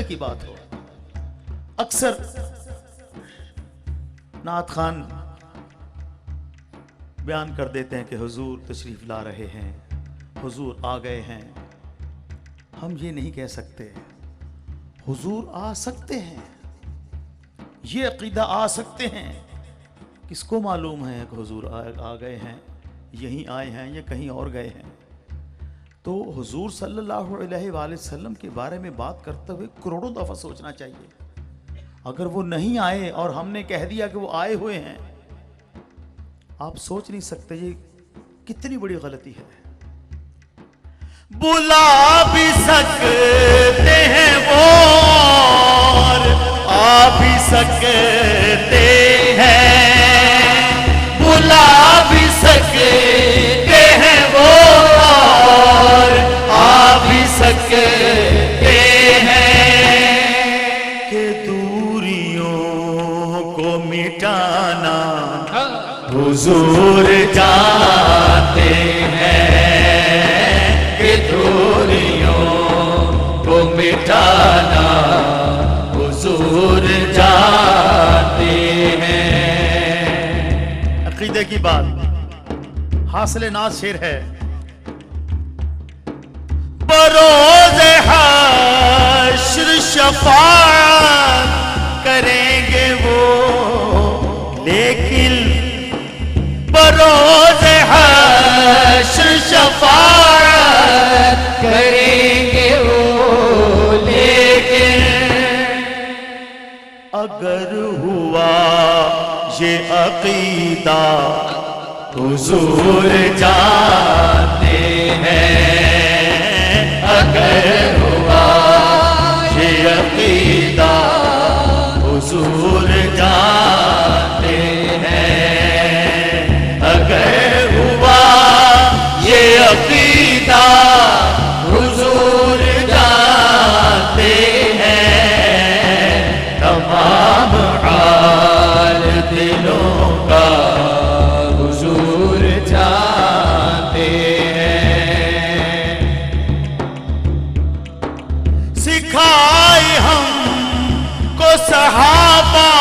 عقیدے کی بات ہو. اکثر نعت خان بیان کر دیتے ہیں کہ حضور تشریف لا رہے ہیں، حضور آ گئے ہیں. ہم یہ نہیں کہہ سکتے. حضور آ سکتے ہیں، یہ عقیدہ آ سکتے ہیں. کس کو معلوم ہے کہ حضور آ گئے ہیں، یہیں آئے ہیں یا کہیں اور گئے ہیں. تو حضور صلی اللہ علیہ وآلہ وسلم کے بارے میں بات کرتے ہوئے کروڑوں دفعہ سوچنا چاہیے. اگر وہ نہیں آئے اور ہم نے کہہ دیا کہ وہ آئے ہوئے ہیں، آپ سوچ نہیں سکتے یہ کتنی بڑی غلطی ہے. بلا بھی سکتے ہیں وہ اور آ بھی سکتے ہیں، بلا بھی سکتے ہیں وہ اور آ بھی سکتے ہیں. کہ دوریوں کو مٹانا حضور جانتے ہیں، کہ دوریوں کو مٹانا حضور جانتے ہیں. عقیدے کی بات. حاصل ناز شعر ہے. بروز حشر شفاعت کریں گے وہ، لیکن بروز حشر شفاعت کریں گے وہ، لیکن اگر ہوا یہ عقیدہ حضور جانتے ہیں، اگر ہوا یہ عقیدہ حضور جانتے ہیں، اگر ہوا یہ عقیدہ حضور جانتے ہیں، تمام حال دلوں کا حضور جانتے ہیں. سکھائی ہم کو صحابہ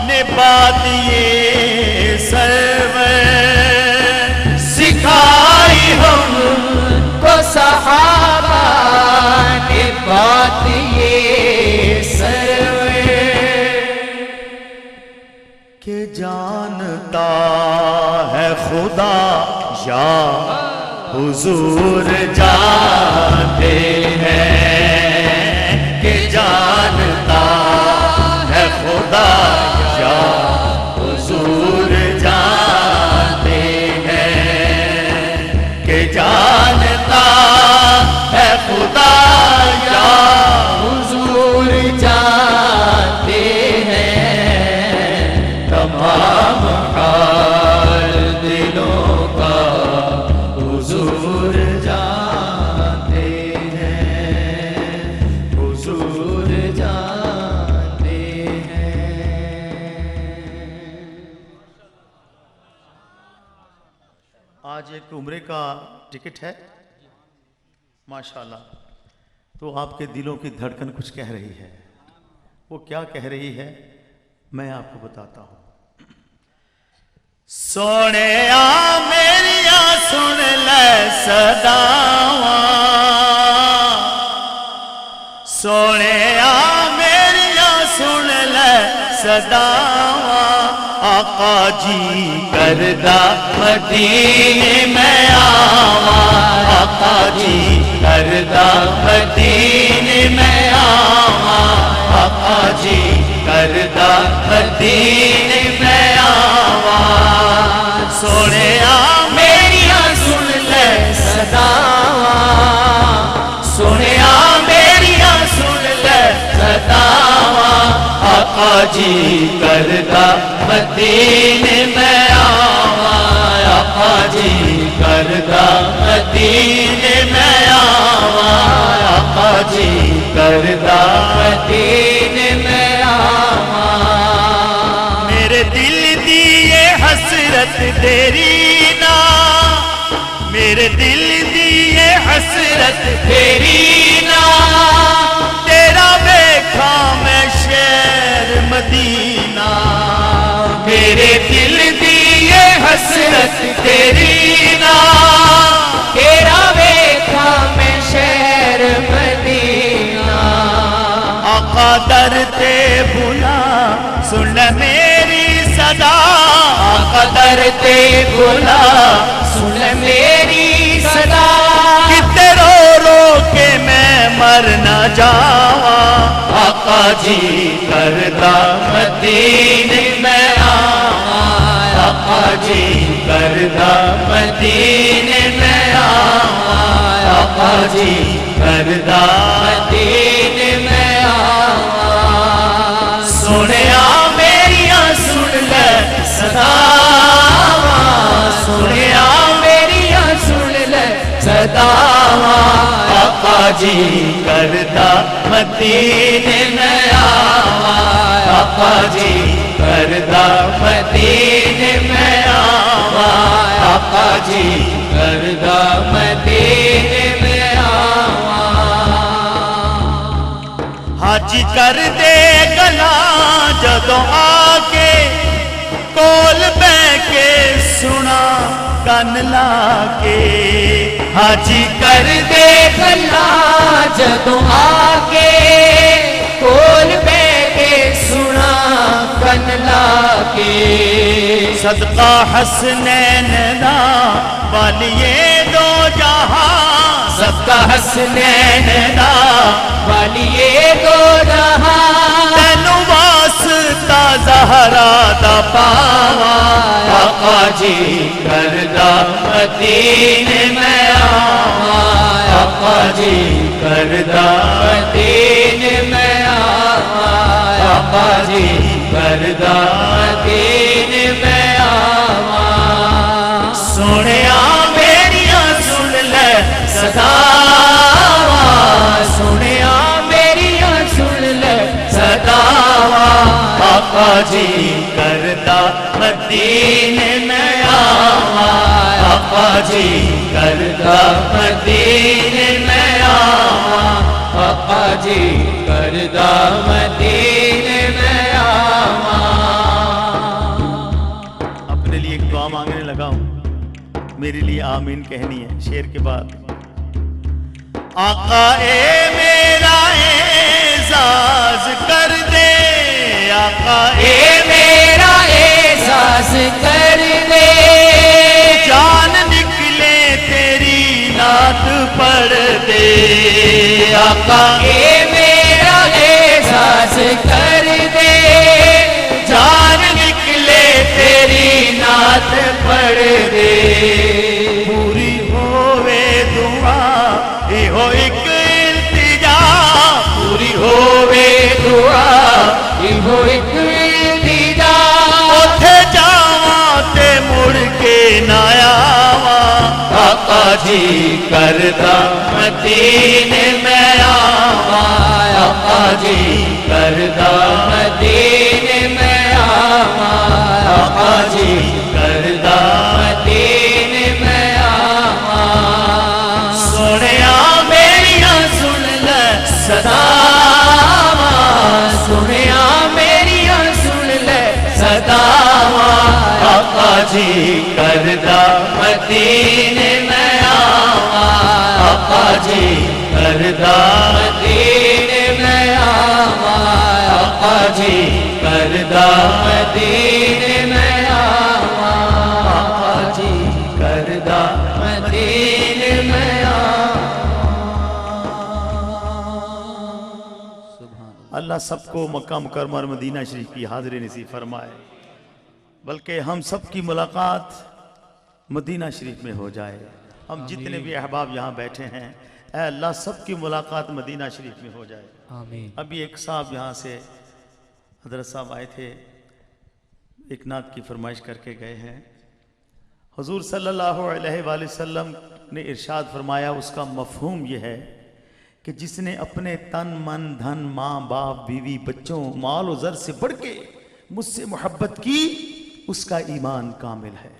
نے بات یہ سرور، سکھائی ہم کو صحابہ نے بات یہ سرور، کہ جانتا ہے خدا یا حضور جانتے ہیں، کہ جانتا ہے خدا یا حضور جانتے ہیں، کہ جانتا ہے خدا یا حضور جانتے ہیں، تمام حال دلوں کا حضور جانتے ہیں، حضور جانتے ہیں. آج ایک عمرے کا ٹکٹ ہے ماشاءاللہ. تو آپ کے دلوں کی دھڑکن کچھ کہہ رہی ہے. وہ کیا کہہ رہی ہے میں آپ کو بتاتا ہوں. سونے آ میریا سن لے صداواں، سونے آ میریا سن لے صداواں، آقا جی کردہ مدینے میں آواں، آقا جی کردہ مدینے میں آواں، آقا جی کردہ مدینے میں آواں. سونے آ میریا سن لے صداواں، سونے آ میریا سن لے صداواں، آقا جی کردہ مدینے میں آواں، آقا جی کردہ مدینے میں آواں، آقا جی کردہ مدینے میں آواں. میرے دل دی یہ حسرت تیری نا، میرے دل دی یہ حسرت تیری نا، تیرا آقا درتے بھلا سن میری صدا آقا درتے بھلا سن میری صدا کتے رو رو کے میں مر نہ جاواں آقا جی کردا مدینے میں آواں آقا جی کردا مدینے میں آواں آقا جی کردا مدینے میں آواں سنیا میریاں سن لے صداواں سنیا میریاں سن لے صداواں آقا جی کردا مدینے میں آواں آقا جی کردا مدینے میں آواں آقا جی کردا مدینے میں آواں حاجی کر دے گلا جدوں آ کے کول بہ کے سنا کن لا کے حاجی کر دے گلا جدوں آ کے کول بہ کے سنا کن لا کے صدقہ حسنین دا والیے دو جہاں صدقہ حسنین دا والیے دو جہاں تینوں واسطہ زہرا دا پاواں آقا جی کردا مدینے میں آواں آقا جی کردا مدینے میں آواں آقا جی کردا مدینے میں آواں سنیا میریاں سن لے صداواں سنیا میریاں سن لے صداواں آقا جی کردا مدینے میں آواں آقا جی کردا مدینے میں آواں آقا جی کردا مدینے میں آواں اپنے لیے ایک دعا مانگنے لگا ہوں، میرے لیے آمین کہنی ہے شعر کے بعد۔ آقا اے میرا اعزاز کر دے آقا اے میرا اعزاز کر دے جان نکلے تیری نعت پڑھ دے آقا اے میرا اعزاز کر دے جان نکلے تیری نعت پڑھ دے پوری ہووے دعا ہو ایک التجا پوری ہووے دعا ہو ایک التجا اوتھے جاواں تے مڑ کے نہ آواں آقا جی کردا مدینے میں آواں آقا جی کردا مدینے میں آواں آقا جی کردا مدینے میں آواں سنیا صداواں سنیا میریاں سن لے صداواں آقا جی کردا مدینے میں آواں آقا جی کردا مدینے میں آواں آقا جی کردا مدینے میں آواں آقا جی کردا مدینے میں اللہ سب کو مکہ مکرمہ اور مدینہ شریف کی حاضری نصیب فرمائے، بلکہ ہم سب کی ملاقات مدینہ شریف میں ہو جائے۔ ہم جتنے بھی احباب یہاں بیٹھے ہیں اے اللہ سب کی ملاقات مدینہ شریف میں ہو جائے آمین۔ ابھی ایک صاحب یہاں سے حضرت صاحب آئے تھے، ایک نعت کی فرمائش کر کے گئے ہیں۔ حضور صلی اللہ علیہ وآلہ وسلم نے ارشاد فرمایا، اس کا مفہوم یہ ہے کہ جس نے اپنے تن من دھن ماں باپ بیوی بچوں مال و زر سے بڑھ کے مجھ سے محبت کی اس کا ایمان کامل ہے۔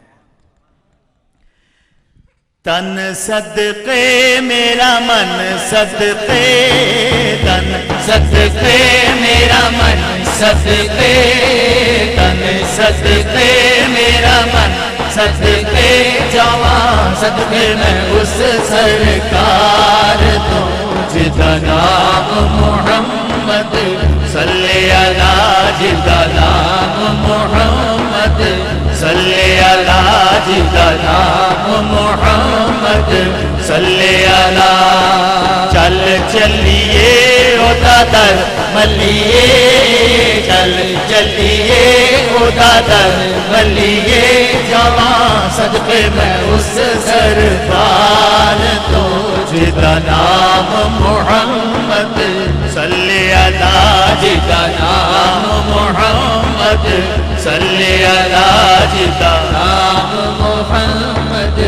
تن صدقے میرا من صدقے تن صدقے میرا من صدقے تن صدقے میرا من صدقے جوان صدقے میں اس سرکار تو جدا نام محمد نام محمد صلی اللہ چل چلیے ہوتا در ملیے چل چلیے ہوتا در ملیے جوان صدقے میں اس سرکار تو جدا نام محمد صلی اللہ جدا نام محمد صلی اللہ جدا نام محمد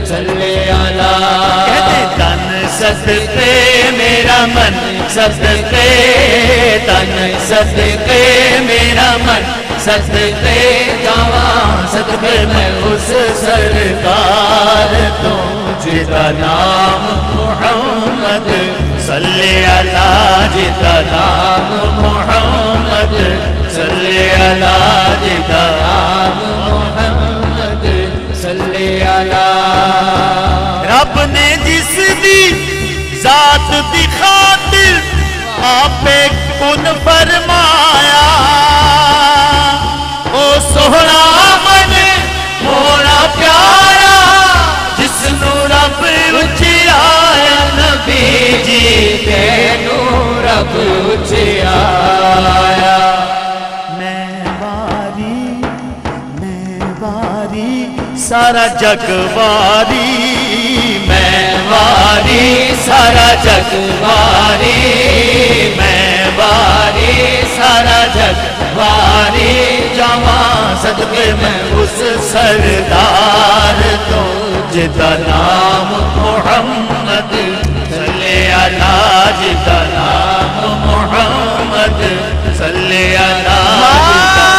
صلی اللہ کہتے تن صدقے میرا من صدقے تن صدقے میرا من صدقے جوان صدقے میں اس سرکار تو جدا نام محمد صلی اللہ جدا نام محمد صلی اللہ جدا نام محمد صلی اللہ رب نے جس دی ذات دی خاطر آپ کن فرمایا او سوہنا من ہونا پیارا جس نو رب اچھایا نبی جی تینو رب اچھایا میں واری سارا جگ واری میں واری سارا جگ واری میں واری سارا جگ واری جوان صدقے میں اس سردار تو جدا نام محمد صلی اللہ جدا نام محمد صلی اللہ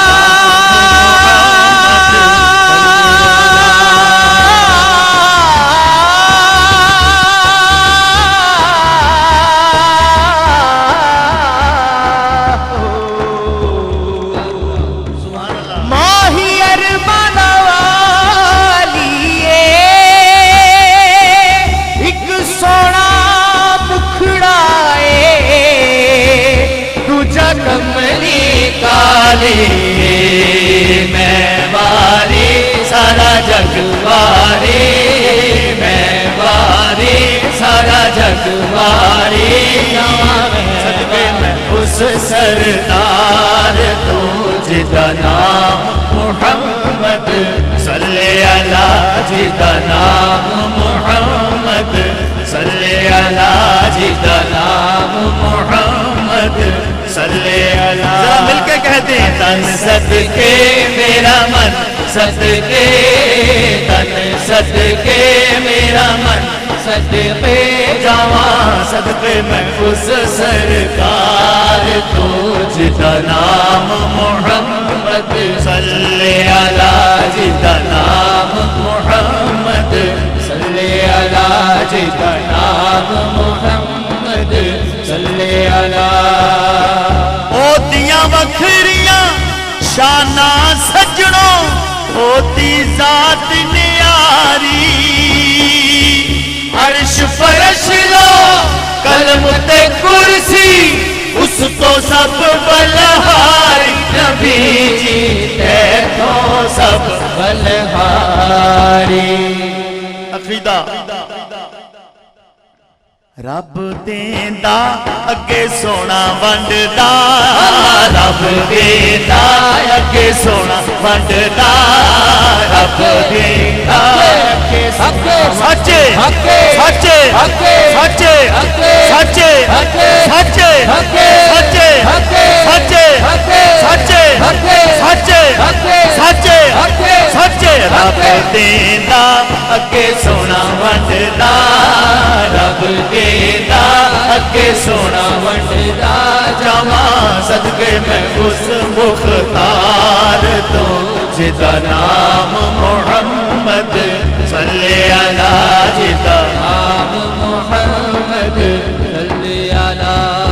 میں واری سارا جگ واری میں واری سارا جگ واری صدقے میں اس سردار تو جدا نام محمد صلی اللہ جدا نام محمد صلی اللہ جدا نام محمد صلی اللہ مل کے کہتے ہیں تن صدقے میرا من صدقے تن صدقے میرا من صدقے جوان صدقے میں اس سرکار تو جدا نام محمد صلی اللہ جدا نام محمد صلی اللہ جدا نام محمد صلی اللہ ہوتیاں وکھریاں شانہ سجنوں ہوتی ذات نیاری عرش فرش لو قلم تے کرسی اس تو سب بلہاری نبی جی تے تو سب بلہاری عقیدہ رب دیندا اگے سونا ونڈدا رب دیندا اگے سونا ونڈدا رب دیندا اگے سچے سچے سچے سچے سچے سچے سچے سچے سچے سچے سچے رب دیندا اگے سونا ونڈدا رب دیندا اگے سونا ونڈدا جاواں صدقے میں اس مختار تو جدا نام محمد صلی اللہ جدا نام محمد صلی اللہ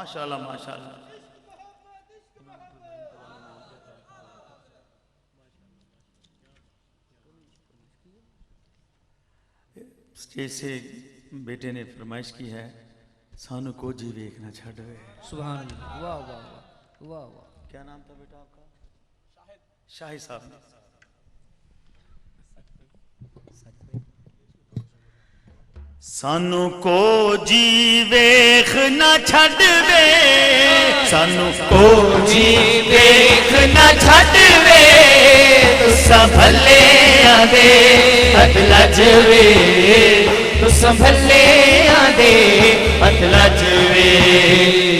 ماشاءاللہ ماشاءاللہ. اسٹیج سے بیٹے نے فرمائش کی ہے سانو کو جی ویکھنا چھڈ وے. سبحان اللہ. واہ واہ واہ واہ واہ. کیا نام تھا بیٹا آپ کا؟ شاہد صاحب نے. سانو کو جی ویکھنا چھڈ وے, سانو کو جی ویکھنا چھڈ وے, تساں بھلے آدے ہتھ لج وے, تساں بھلے آدے ہتھ لج وے.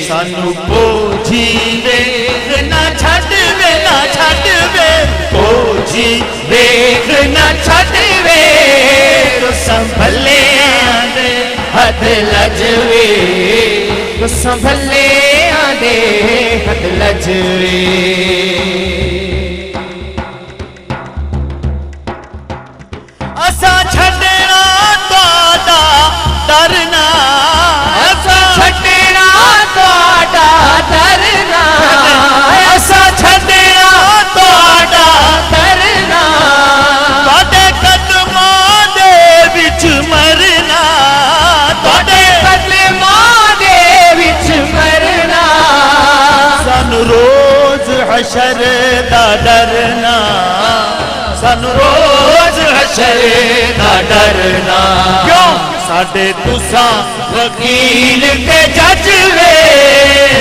سانو کو جی ویکھنا چھڈ وے, نہ چھڈ وے, کو جی ویکھنا چھڈ وے, تساں بھلے آدے ہتھ لج وے, تساں بھلے آدے ہتھ لج وے. اساں چھڈنا تہاڈا ڈرنا, اساں چھڈنا تہاڈا ڈرنا, اساں چھڈنا تہاڈا ڈرنا, تہاڈے قدماں دے وچ مرنا, تہاڈے قدماں دے وچ مرنا. سانو روز حشر دا ڈرنا, سانو روز حشر دا ڈرنا. کیوں ساڈے تساں وکیل تے جج وے,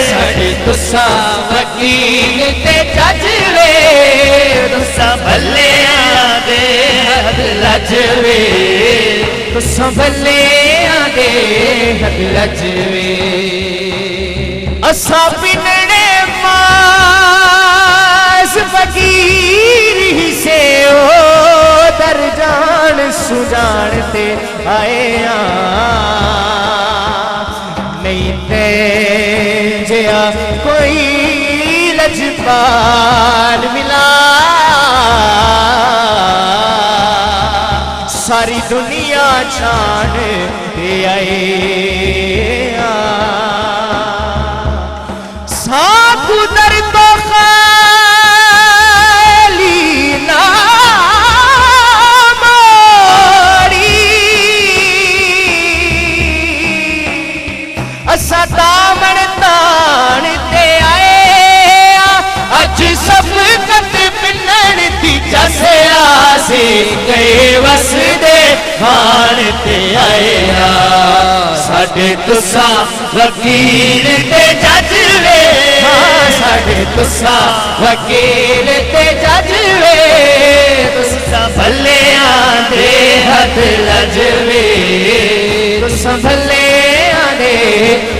ساڈے تساں وکیل تے جج وے, تساں بھلے آدے ہتھ لج وے, تساں بھلے آدے ہتھ لج وے. اساں پنڑے ماس فقیر ہی سے او در جان سجان تے آئے نہیں تے جیا کوئی لجپال ملا, ساری دنیا چھان تے آئے ساتھ در تو خالی نہ ماری, اسا دامن تان تے آئے اج سبقت پنن دی جسے آسے گئے وس دے خان تے آئے. ساڈے تساں وکیل تے جج وے, ساڈے تساں وکیل تے جج وے, تساں بھلے آدے ہتھ لج وے, تساں بھلے آدے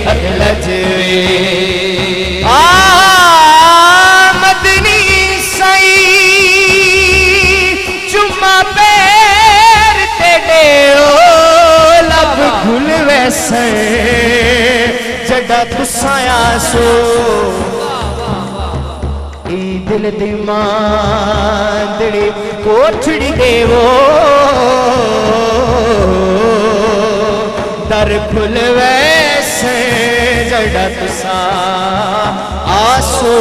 ہتھ لج وے. مدنی سائی چما پیر تے ڈیو لب کھل ویسے جڑا تساں آسو ای دل دی ماندڑی کوٹھڑی دیو در کھل ویسے جڑا تساں آسو.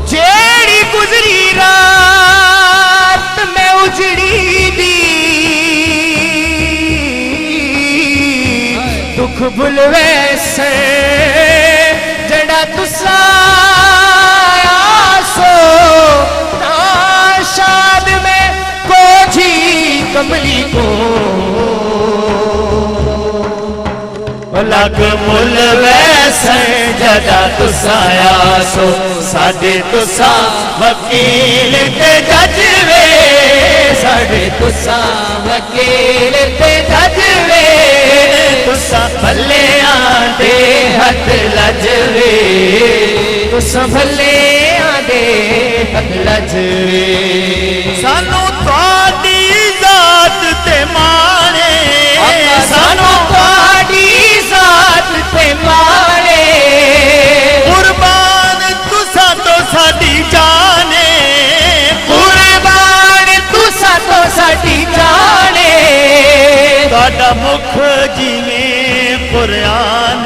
جیڑی گزری رات میں اجڑی دی دکھ بھل ویسے جڑا تساں آسو. ناشاد میں کوجھی کملی کو لگ مل ویسے جدا تساں آسو, ساڈے تساں وکیل تے جج وے, ساڈے تساں وکیل تے جج وے, تساں بھلے آدے ہتھ لج وے, تساں بھلے آدے ہتھ لج وے. سانو تہاڈی ذات تے مانے, سانو تہاڈی ذات تے مانے, قربان تساں تو ساڈی جانے, قربان تساں تو ساڈی جانے. تہاڈا مکھ جیویں قرآن,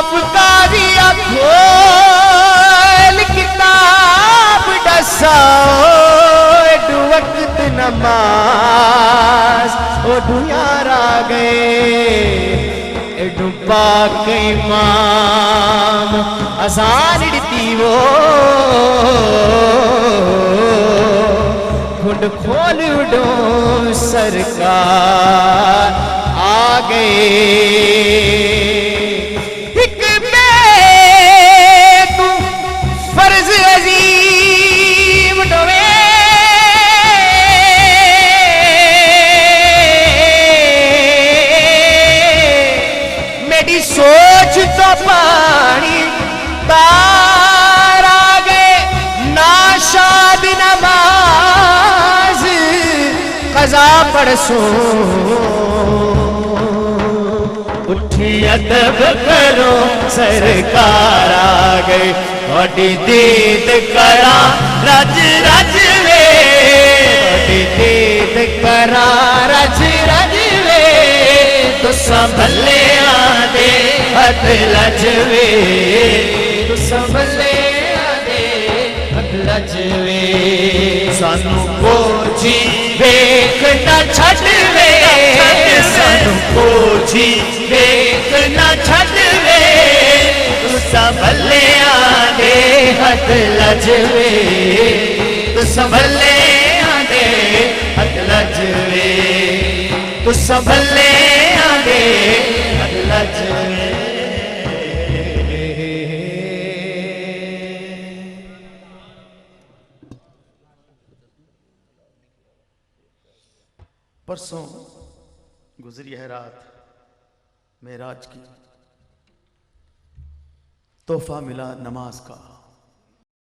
آپ قاضیا کھول کتاب دساؤ ایڈو وقت نماز اوڈو یار آ گئے ایڈو پاک امام اذان ڈتی وہ گھنڈ کھول اڈو سرکار آ گئے ایک بے تو فرض عظیم ڈوے میری سوچ تو پانی تار آ گئے ناشاد نماز قضا پڑھسوں اٹھی ادب کرو سرکار آ گئے وڈی دید کرا رج رج وے وڈی دید کرا رج رج وے تو سنبھلے آدے ہتھ لج وے تو سنبھلے آدے ہتھ لج وے سانو کوچی ویکھ نہ چھڈ وے سانو کوچی ویکھ نہ چھڈ وے تو سنبھلے آدے ہتھ لج وے تو سنبھلے آدے ہتھ لج وے تو سنبھلے آدے ہتھ لج وے پرسوں گزری ہے رات معراج کی، تحفہ ملا نماز کا،